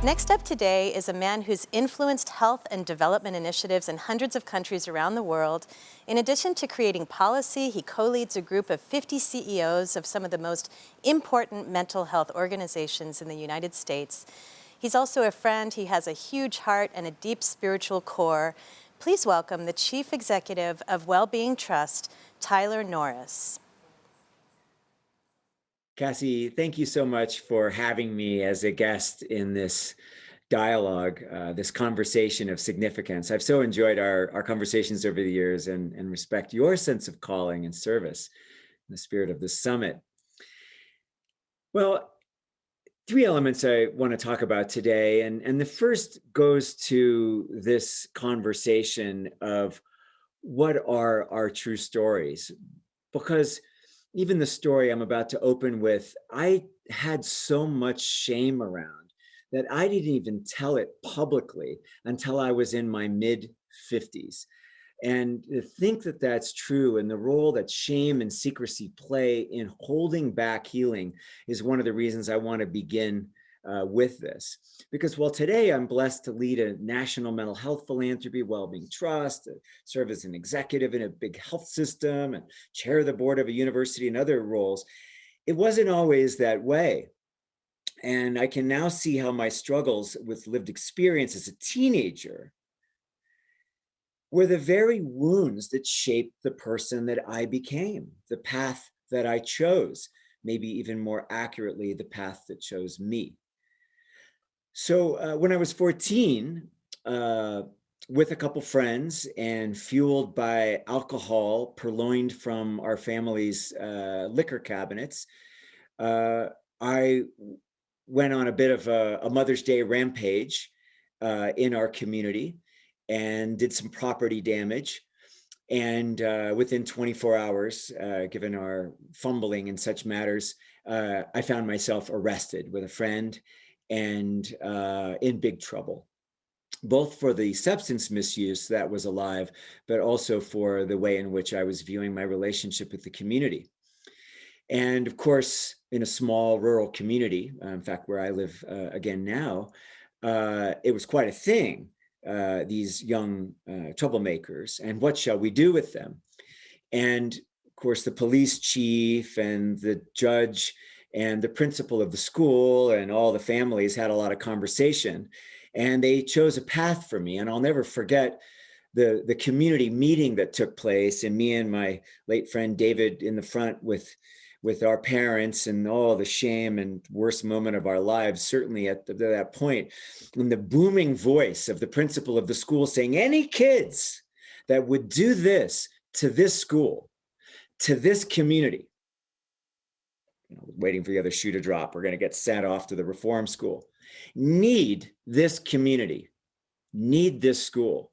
Next up today is a man who's influenced health and development initiatives in hundreds of countries around the world. In addition to creating policy, he co-leads a group of 50 CEOs of some of the most important mental health organizations in the United States. He's also a friend. He has a huge heart and a deep spiritual core. Please welcome the Chief Executive of WellBeing Trust, Tyler Norris. Cassie, thank you so much for having me as a guest in this dialogue, this conversation of significance. I've so enjoyed our conversations over the years and respect your sense of calling and service in the spirit of this summit. Well, three elements I want to talk about today. And the first goes to this conversation of what are our true stories? Because even the story I'm about to open with, I had so much shame around that I didn't even tell it publicly until I was in my mid 50s. And to think that that's true and the role that shame and secrecy play in holding back healing is one of the reasons I want to begin with this. Because while today I'm blessed to lead a national mental health philanthropy, WellBeing Trust, serve as an executive in a big health system, and chair the board of a university and other roles, it wasn't always that way. And I can now see how my struggles with lived experience as a teenager were the very wounds that shaped the person that I became, the path that I chose, maybe even more accurately, the path that chose me. So when I was 14, with a couple friends and fueled by alcohol purloined from our family's liquor cabinets, I went on a bit of a Mother's Day rampage in our community and did some property damage. And within 24 hours, given our fumbling in such matters, I found myself arrested with a friend and in big trouble, both for the substance misuse that was alive, but also for the way in which I was viewing my relationship with the community. And of course, in a small rural community, in fact, where I live again now, it was quite a thing, these young troublemakers, and what shall we do with them? And of course, the police chief and the judge and the principal of the school and all the families had a lot of conversation, and they chose a path for me. And I'll never forget the community meeting that took place, and me and my late friend David in the front with our parents, and all the shame and worst moment of our lives, certainly at that point, and the booming voice of the principal of the school saying, any kids that would do this to this school, to this community, waiting for the other shoe to drop, we're going to get sent off to the reform school, need this community, need this school.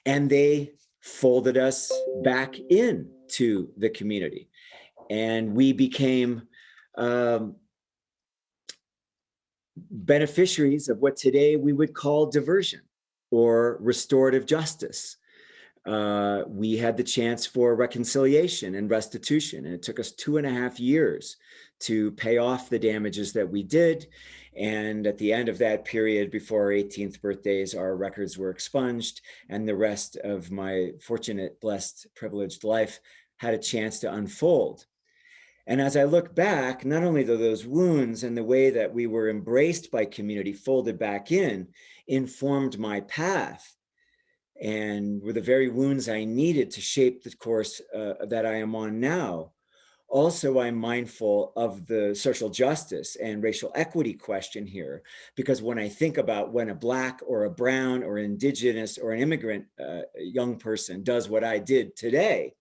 And they folded us back into the community. And we became beneficiaries of what today we would call diversion or restorative justice. We had the chance for reconciliation and restitution, and it took us 2.5 years to pay off the damages that we did. And at the end of that period, before our 18th birthdays, our records were expunged, and the rest of my fortunate, blessed, privileged life had a chance to unfold. And as I look back, not only do those wounds and the way that we were embraced by community, folded back in, informed my path, and were the very wounds I needed to shape the course that I am on now. Also, I'm mindful of the social justice and racial equity question here, because when I think about when a Black or a brown or indigenous or an immigrant young person does what I did today,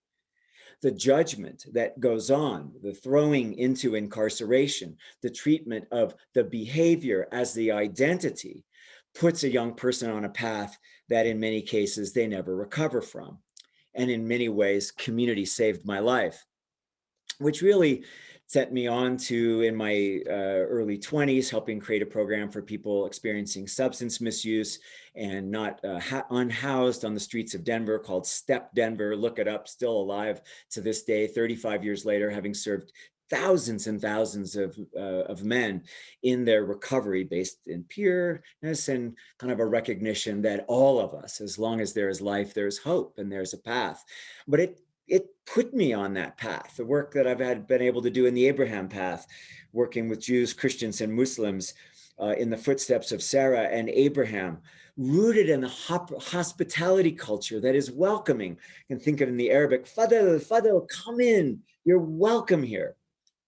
the judgment that goes on, the throwing into incarceration, the treatment of the behavior as the identity, puts a young person on a path that in many cases they never recover from. And in many ways, community saved my life, which really set me on to, in my early 20s, helping create a program for people experiencing substance misuse and not unhoused on the streets of Denver, called Step Denver. Look it up, still alive to this day, 35 years later, having served thousands and thousands of men in their recovery based in peerness and kind of a recognition that all of us, as long as there is life, there's hope and there's a path. But it put me on that path, the work that been able to do in the Abraham path, working with Jews, Christians, and Muslims in the footsteps of Sarah and Abraham, rooted in the hospitality culture that is welcoming. You can think of it in the Arabic, Fadl, Fadl, come in, you're welcome here.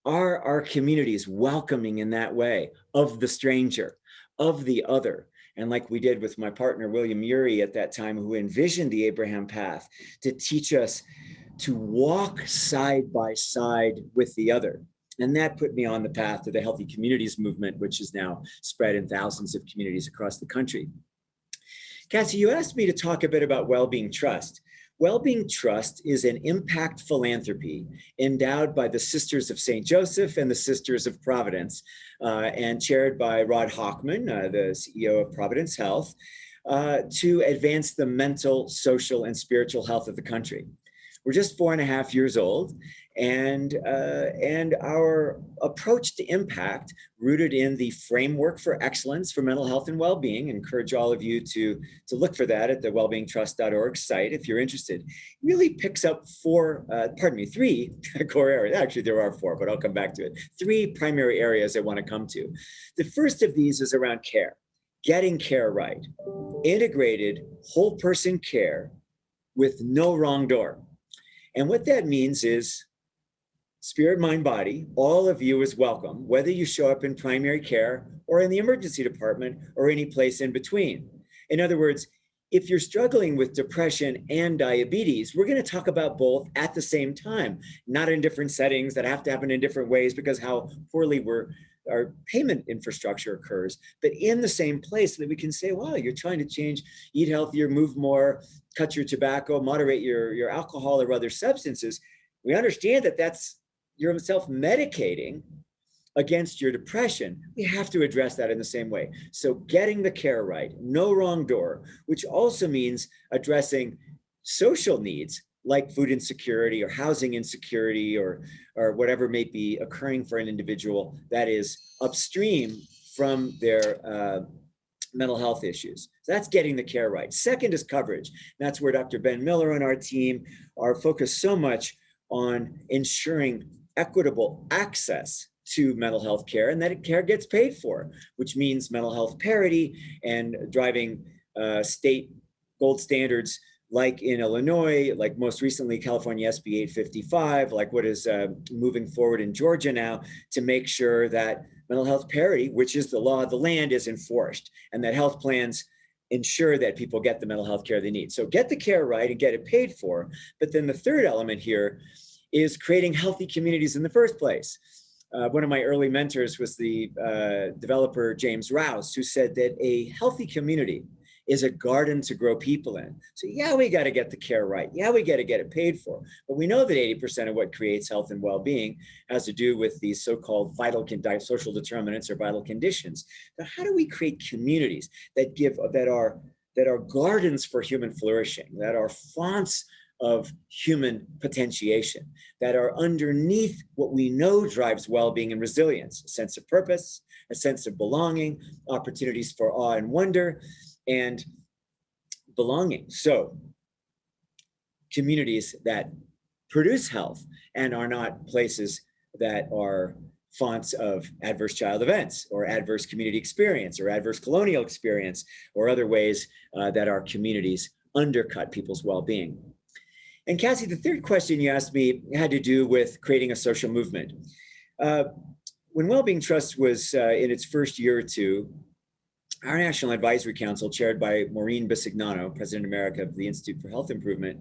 Are our communities welcoming in that way of the stranger, of the other? And like we did with my partner, William Ury at that time, who envisioned the Abraham path to teach us to walk side by side with the other. And that put me on the path to the Healthy Communities movement, which is now spread in thousands of communities across the country. Cassie, you asked me to talk a bit about WellBeing Trust. WellBeing Trust is an impact philanthropy endowed by the Sisters of St. Joseph and the Sisters of Providence, and chaired by Rod Hochman, the CEO of Providence Health, to advance the mental, social, and spiritual health of the country. We're just 4.5 years old, and our approach to impact, rooted in the framework for excellence for mental health and well-being. Encourage all of you to look for that at the wellbeingtrust.org site if you're interested. Really picks up three core areas. Actually, there are four, but I'll come back to it. Three primary areas I want to come to. The first of these is around care, getting care right, integrated whole person care with no wrong door. And what that means is spirit, mind, body, all of you is welcome, whether you show up in primary care or in the emergency department or any place in between. In other words, if you're struggling with depression and diabetes, we're going to talk about both at the same time, not in different settings that have to happen in different ways because how poorly our payment infrastructure occurs, but in the same place so that we can say, wow, you're trying to change, eat healthier, move more, cut your tobacco, moderate your alcohol or other substances. We understand that that's you're self-medicating against your depression. We have to address that in the same way. So getting the care right, no wrong door, which also means addressing social needs like food insecurity or housing insecurity or whatever may be occurring for an individual that is upstream from their mental health issues. So that's getting the care right. Second is coverage. That's where Dr. Ben Miller and our team are focused so much on ensuring equitable access to mental health care and that care gets paid for, which means mental health parity and driving state gold standards like in Illinois, like most recently California SB 855, like what is moving forward in Georgia now to make sure that mental health parity, which is the law of the land, is enforced and that health plans ensure that people get the mental health care they need. So get the care right and get it paid for. But then the third element here is creating healthy communities in the first place. One of my early mentors was the developer James Rouse, who said that a healthy community is a garden to grow people in. So yeah, we got to get the care right. Yeah, we got to get it paid for. But we know that 80% of what creates health and well-being has to do with these so-called social determinants or vital conditions. Now, how do we create communities that are gardens for human flourishing, that are fonts of human potentiation, that are underneath what we know drives well-being and resilience, a sense of purpose, a sense of belonging, opportunities for awe and wonder, and belonging. So communities that produce health and are not places that are fonts of adverse child events or adverse community experience or adverse colonial experience or other ways that our communities undercut people's well-being. And Cassie, the third question you asked me had to do with creating a social movement. When WellBeing Trust was in its first year or two, our National Advisory Council, chaired by Maureen Bisignano, President America of the Institute for Health Improvement,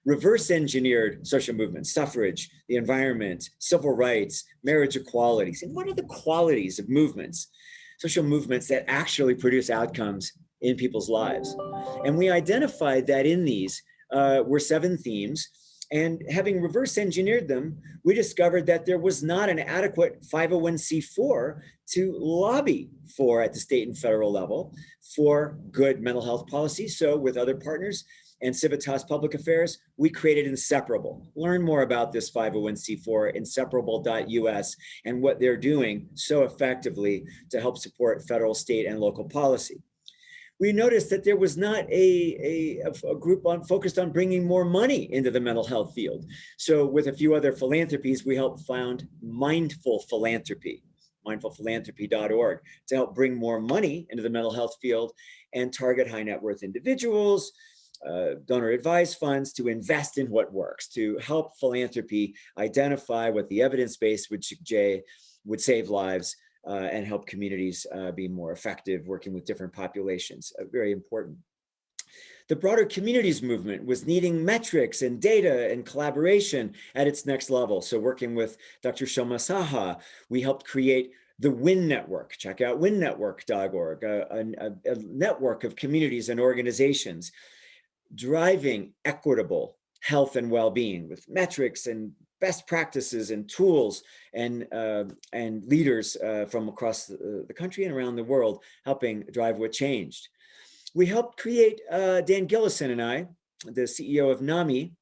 reverse engineered social movements, suffrage, the environment, civil rights, marriage equalities. And what are the qualities of movements, social movements that actually produce outcomes in people's lives? And we identified that in these were 7 themes. And having reverse engineered them, we discovered that there was not an adequate 501c4 to lobby for at the state and federal level for good mental health policy. So with other partners, and Civitas Public Affairs, we created Inseparable. Learn more about this 501c4, inseparable.us, and what they're doing so effectively to help support federal, state, and local policy. We noticed that there was not a group focused on bringing more money into the mental health field. So with a few other philanthropies, we helped found Mindful Philanthropy, mindfulphilanthropy.org, to help bring more money into the mental health field and target high net worth individuals, donor advised funds to invest in what works, to help philanthropy identify what the evidence base would save lives, and help communities be more effective working with different populations. Very important. The broader communities movement was needing metrics and data and collaboration at its next level. So working with Dr. Shoma Saha, we helped create the WIN Network. Check out winnetwork.org, a network of communities and organizations driving equitable health and well-being with metrics and best practices and tools and leaders from across the country and around the world helping drive what changed. We helped create, Dan Gillison and I, the CEO of NAMI,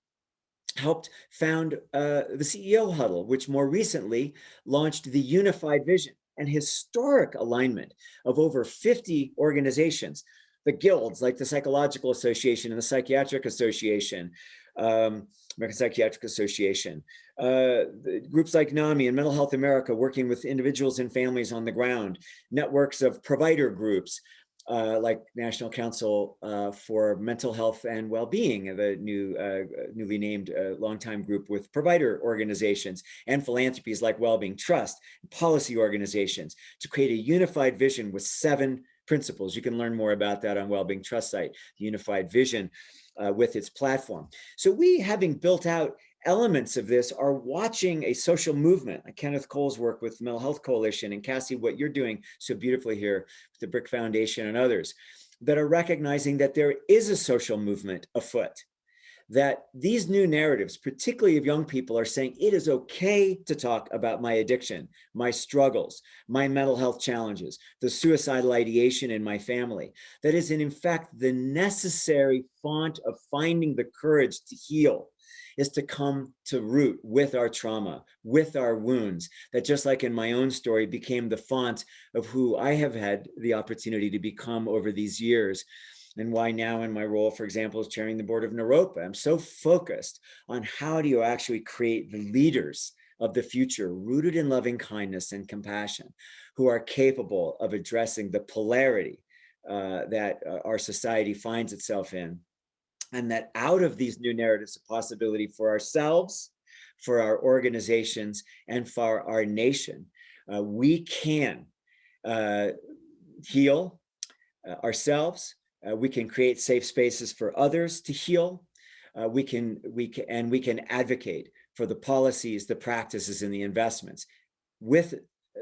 helped found the CEO Huddle, which more recently launched the Unified Vision, and historic alignment of over 50 organizations, the guilds like the Psychological Association and the Psychiatric Association, American Psychiatric Association, groups like NAMI and Mental Health America working with individuals and families on the ground, networks of provider groups like National Council for Mental Health and Wellbeing, the newly named longtime group with provider organizations, and philanthropies like WellBeing Trust, policy organizations, to create a unified vision with 7 principles. You can learn more about that on WellBeing Trust site, the Unified Vision with its platform. So we, having built out elements of this, are watching a social movement like Kenneth Cole's work with the Mental Health Coalition, and Cassie, what you're doing so beautifully here with the Brick Foundation and others, that are recognizing that there is a social movement afoot, that these new narratives, particularly of young people, are saying it is okay to talk about my addiction, my struggles, my mental health challenges, the suicidal ideation in my family. That is, in fact, the necessary font of finding the courage to heal, is to come to root with our trauma, with our wounds, that just like in my own story became the font of who I have had the opportunity to become over these years. And why now in my role, for example, as chairing the board of Naropa, I'm so focused on how do you actually create the leaders of the future, rooted in loving kindness and compassion, who are capable of addressing the polarity that our society finds itself in. And that out of these new narratives, a possibility for ourselves, for our organizations, and for our nation, we can heal ourselves. We can create safe spaces for others to heal. We can advocate for the policies, the practices, and the investments with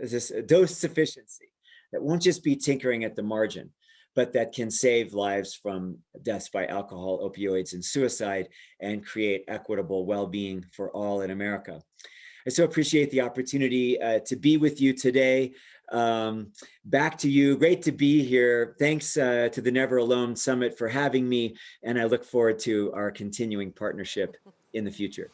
this dose sufficiency that won't just be tinkering at the margin, but that can save lives from deaths by alcohol, opioids, and suicide, and create equitable well-being for all in America. I so appreciate the opportunity to be with you today. Back to you. Great to be here. Thanks to the Never Alone Summit for having me, and I look forward to our continuing partnership in the future.